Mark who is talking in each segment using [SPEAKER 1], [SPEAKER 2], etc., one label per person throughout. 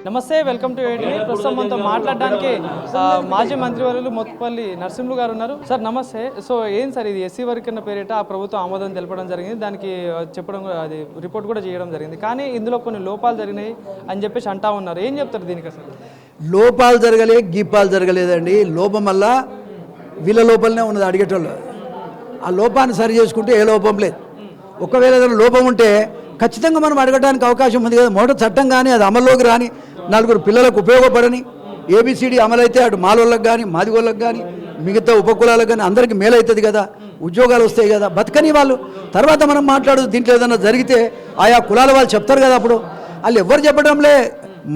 [SPEAKER 1] నమస్తే, welcome to ATV. ప్రస్తుతం మనతో మాట్లాడడానికి మాజీ మంత్రివర్యులు మోత్కుపల్లి నరసింహులు గారు ఉన్నారు. సార్ నమస్తే. సో ఏం సార్ ఇది ఎస్సీ వర్గీకరణ పేరిట ఆ ప్రభుత్వం ఆమోదం తెలపడం జరిగింది, దానికి చెప్పడం అది రిపోర్ట్ కూడా చేయడం జరిగింది. కానీ ఇందులో కొన్ని లోపాలు జరిగినాయి అని చెప్పేసి అంటా ఉన్నారు. ఏం చెప్తారు దీనికి? అసలు
[SPEAKER 2] లోపాలు జరగలే, గీపాలు జరగలేదండి. లోపం వల్ల వీళ్ళ లోపలనే ఉన్నది అడిగేటోళ్ళు. ఆ లోపాన్ని సరి చేసుకుంటే ఏ లోపం లేదు. ఒకవేళ ఏదైనా లోపం ఉంటే ఖచ్చితంగా మనం అడగడానికి అవకాశం ఉంది కదా. మొదట చట్టం కానీ అది అమల్లోకి రాని, నలుగురు పిల్లలకు ఉపయోగపడని, ఏబిసిడి అమలైతే అటు మాలోళ్ళకి కానీ మాదిగోళ్ళకి కానీ మిగతా ఉపకులాలకు కానీ అందరికీ మేలవుతుంది కదా, ఉద్యోగాలు వస్తాయి కదా, బతకని వాళ్ళు. తర్వాత మనం మాట్లాడదు. దీంట్లో ఏదైనా జరిగితే ఆయా కులాల వాళ్ళు చెప్తారు కదా. అప్పుడు వాళ్ళు ఎవరు చెప్పడంలే,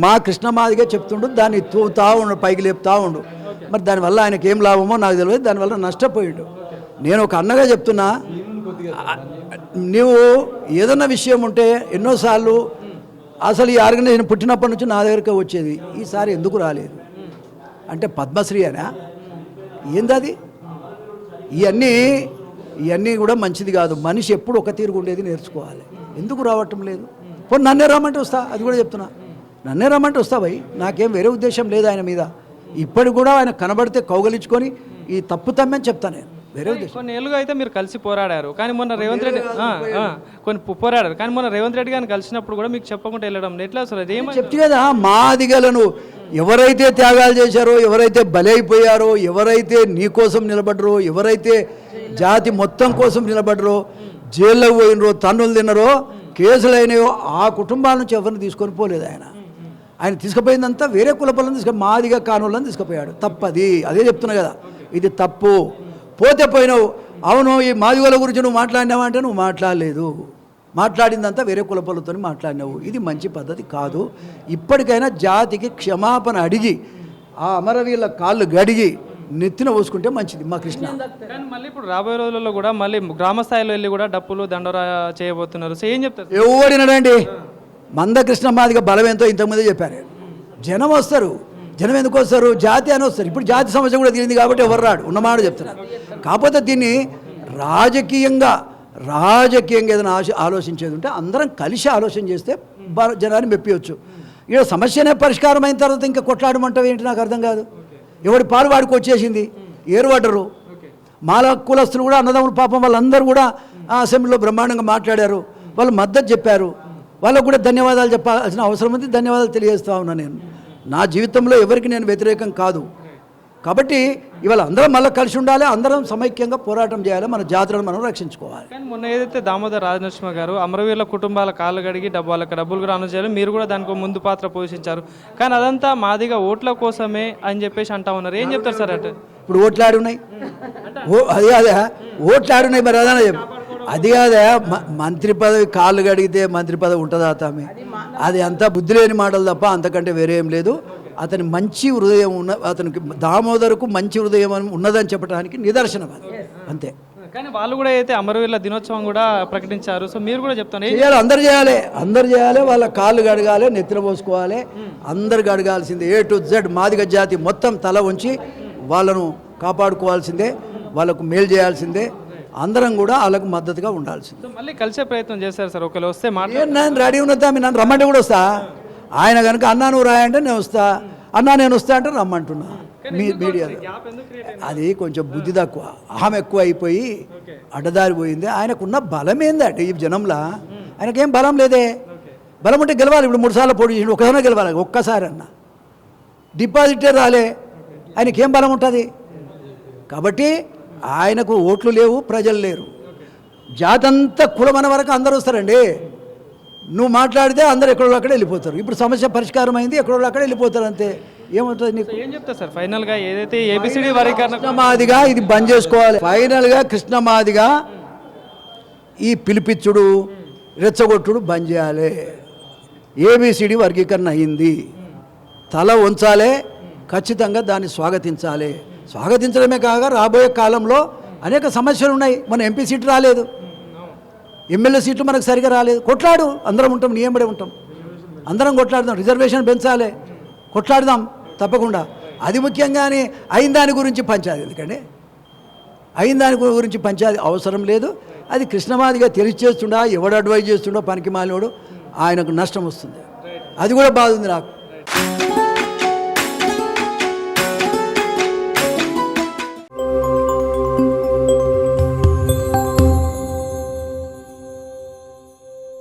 [SPEAKER 2] మా కృష్ణమాదిగా చెప్తుండు, దాన్ని తూతా ఉండు, పైకి లేపుతా ఉండు. మరి దానివల్ల ఆయనకి ఏం లాభమో నాకు తెలియదు, దానివల్ల నష్టపోయిండు. నేను ఒక అన్నగా చెప్తున్నా, నువ్వు ఏదన్నా విషయం ఉంటే ఎన్నోసార్లు అసలు ఈ ఆర్గనైజేషన్ పుట్టినప్పటి నుంచి నా దగ్గరికి వచ్చేది, ఈసారి ఎందుకు రాలేదు అంటే పద్మశ్రీ అనా ఏందది? ఇవన్నీ కూడా మంచిది కాదు. మనిషి ఎప్పుడు ఒక తీరుగా ఉండేది నేర్చుకోవాలి. ఎందుకు రావటం లేదు? పోనీ నన్నే రమ్మంటే వస్తా, అది కూడా చెప్తున్నా. నన్నే రమ్మంటే వస్తా భయ్, నాకేం వేరే ఉద్దేశం లేదు ఆయన మీద. ఇప్పటికి కూడా ఆయన కనబడితే కౌగలించుకొని ఈ తప్పు తమ్మని చెప్తాను నేను. వేరే ఉద్దేశం.
[SPEAKER 1] కొన్ని ఏళ్ళుగా అయితే మీరు కలిసి పోరాడారు, కానీ మొన్న రేవంత్ రెడ్డి పోరాడారు, కానీ మొన్న రేవంత్ రెడ్డి గారిని కలిసినప్పుడు కూడా మీకు చెప్పకుండా వెళ్ళడం ఎట్లా? అసలు
[SPEAKER 2] చెప్తే కదా, మాదిగలను ఎవరైతే త్యాగాలు చేశారో, ఎవరైతే బలైపోయారో, ఎవరైతే నీ కోసం నిలబడరో, ఎవరైతే జాతి మొత్తం కోసం నిలబడరో, జైల్లోకి పోయినరో, తన్నులు తిన్నారో, కేసులు అయినాయో, ఆ కుటుంబాల నుంచి ఎవరిని తీసుకొని పోలేదు ఆయన. ఆయన తీసుకుపోయిందంతా వేరే కులపలను మాదిగా కానోళ్ళని తీసుకుపోయాడు. తప్పది, అదే చెప్తున్నా కదా, ఇది తప్పు. పోతే పోయినావు. అవును, ఈ మాదిగోల గురించి నువ్వు మాట్లాడినావా అంటే నువ్వు మాట్లాడలేదు, మాట్లాడిందంతా వేరే కులపలతో మాట్లాడినావు. ఇది మంచి పద్ధతి కాదు. ఇప్పటికైనా జాతికి క్షమాపణ అడిగి ఆ అమరవీళ్ళ కాళ్ళు గడిగి నెత్తిన పోసుకుంటే మంచిది మా కృష్ణ.
[SPEAKER 1] కానీ మళ్ళీ ఇప్పుడు రాబోయే రోజుల్లో కూడా మళ్ళీ గ్రామ స్థాయిలో వెళ్ళి కూడా డప్పులు దండోరా చేయబోతున్నారు. సో ఏం చెప్తారు?
[SPEAKER 2] ఎవడినడండి, మందకృష్ణ మాదిగ బలం ఎంతో ఇంతకుముందే చెప్పారు. జనం వస్తారు. జనం ఎందుకు వస్తారు? జాతి అని వస్తారు. ఇప్పుడు జాతి సమస్య కూడా తీరింది కాబట్టి ఎవరు రాడు, ఉన్నమాట చెప్తున్నారు. కాకపోతే దీన్ని రాజకీయంగా ఏదైనా ఆలోచించేది ఉంటే అందరం కలిసి ఆలోచన చేస్తే జనాన్ని మెప్పియచ్చు. ఇక్కడ సమస్యనే పరిష్కారం అయిన తర్వాత ఇంకా కొట్లాడమంటావు ఏంటి? నాకు అర్థం కాదు. ఎవడి పాలు వాడికి వచ్చేసింది, ఏరుపడ్డరు. మాల కులస్తులు కూడా అన్నదమ్ములు పాపం వాళ్ళందరూ కూడా ఆ అసెంబ్లీలో బ్రహ్మాండంగా మాట్లాడారు, వాళ్ళు మద్దతు చెప్పారు. వాళ్ళకు కూడా ధన్యవాదాలు చెప్పాల్సిన అవసరం ఉంది. ధన్యవాదాలు తెలియజేస్తా ఉన్నా. నేను నా జీవితంలో ఎవరికి నేను వ్యతిరేకం కాదు. కాబట్టి ఇవాళ అందరం మళ్ళీ కలిసి ఉండాలి, అందరం సమైక్యంగా పోరాటం చేయాలి, మన జాతులను మనం రక్షించుకోవాలి.
[SPEAKER 1] కానీ మొన్న ఏదైతే దామోదర్ రాజనరసింహ గారు అమరవీరుల కుటుంబాల కాళ్ళు గడిగి వాళ్ళకి డబ్బులు కూడా అందజేయాలి, మీరు కూడా దానికి ముందు పాత్ర పోషించారు, కానీ అదంతా మాదిగా ఓట్ల కోసమే అని చెప్పేసి అంటా ఉన్నారు. ఏం చెప్తారు సార్? అంటే
[SPEAKER 2] ఇప్పుడు ఓట్లాడున్నాయి, అదే ఓట్లాడున్నాయి, మరి అదనే చెప్పు. అది కాదా, మంత్రి పదవి కాళ్ళు గడిగితే మంత్రి పదవి ఉంటుందా తామే? అది అంతా బుద్ధి లేని మాటలు తప్ప అంతకంటే వేరే ఏం లేదు. అతని మంచి హృదయం అతనికి దామోదరకు మంచి హృదయం ఉన్నదని చెప్పడానికి నిదర్శనం అది, అంతే.
[SPEAKER 1] కానీ వాళ్ళు కూడా అయితే అమరవీరుల దినోత్సవం కూడా ప్రకటించారు. సో మీరు కూడా చెప్తాను
[SPEAKER 2] చేయాలి, అందరు చేయాలి. వాళ్ళ కాళ్ళు గడగాలి, నెత్తిన పోసుకోవాలి, అందరు గడగాల్సిందే. ఏ టు జెడ్ మాదిగ జాతి మొత్తం తల ఉంచి వాళ్ళను కాపాడుకోవాల్సిందే, వాళ్ళకు మేలు చేయాల్సిందే. అందరం కూడా వాళ్ళకు మద్దతుగా ఉండాల్సిందే.
[SPEAKER 1] మళ్ళీ కలిసే ప్రయత్నం చేశారు సార్? ఒకవేళ వస్తే
[SPEAKER 2] నేను రెడీ ఉన్నదా, నన్ను రమ్మంటే కూడా వస్తా. ఆయన కనుక అన్నా నువ్వు రాయంటే నేను వస్తా, అన్నా నేను వస్తా అంటే రమ్మంటున్నా. మీడియాలో అది కొంచెం బుద్ధి తక్కువ, అహం ఎక్కువ అయిపోయి అడ్డదారి పోయింది. ఆయనకున్న బలం ఏందంటే ఈ జనంలో ఆయనకేం బలం లేదే. బలం ఉంటే గెలవాలి. ఇప్పుడు 3 సార్లు పోటీ చేసి ఒకసారి గెలవాలి, ఒక్కసారి అన్న డిపాజిటే రాలే, ఆయనకేం బలం ఉంటుంది? కాబట్టి ఆయనకు ఓట్లు లేవు, ప్రజలు లేరు. జాతంతా కులమన వరకు అందరూ వస్తారండి. నువ్వు మాట్లాడితే అందరు ఎక్కడో అక్కడ వెళ్ళిపోతారు. ఇప్పుడు సమస్య పరిష్కారం అయింది, ఎక్కడో అక్కడ వెళ్ళిపోతారు, అంతే. ఏమవుతుంది నీకు?
[SPEAKER 1] ఏం చెప్తారు సార్ ఫైనల్గా? ఏదైతే ఏబిసిడి వర్గీకరణ
[SPEAKER 2] కృష్ణమాదిగా ఇది బంద్ చేసుకోవాలి. ఫైనల్గా కృష్ణమాదిగా ఈ పిలిపిచ్చుడు రెచ్చగొట్టుడు బంద్ చేయాలి. ఏబిసిడి వర్గీకరణ అయింది, తల ఉంచాలి, ఖచ్చితంగా దాన్ని స్వాగతించాలి. స్వాగతించడమే కాక రాబోయే కాలంలో అనేక సమస్యలు ఉన్నాయి. మన ఎంపీ సీటు రాలేదు, ఎమ్మెల్యే సీట్లు మనకు సరిగా రాలేదు. కొట్లాడు, అందరం ఉంటాం, నియమడే ఉంటాం, అందరం కొట్లాడదాం. రిజర్వేషన్ పెంచాలి, కొట్లాడదాం తప్పకుండా. అది ముఖ్యంగానే అయిన దాని గురించి పంచాది. ఎందుకంటే అయిన దాని గురించి పంచాది అవసరం లేదు. అది కృష్ణమాదిగా తెలియచేస్తుండా, ఎవడు అడ్వైజ్ చేస్తుండో పనికి మాలినోడు, ఆయనకు నష్టం వస్తుంది. అది కూడా బాధ ఉంది నాకు.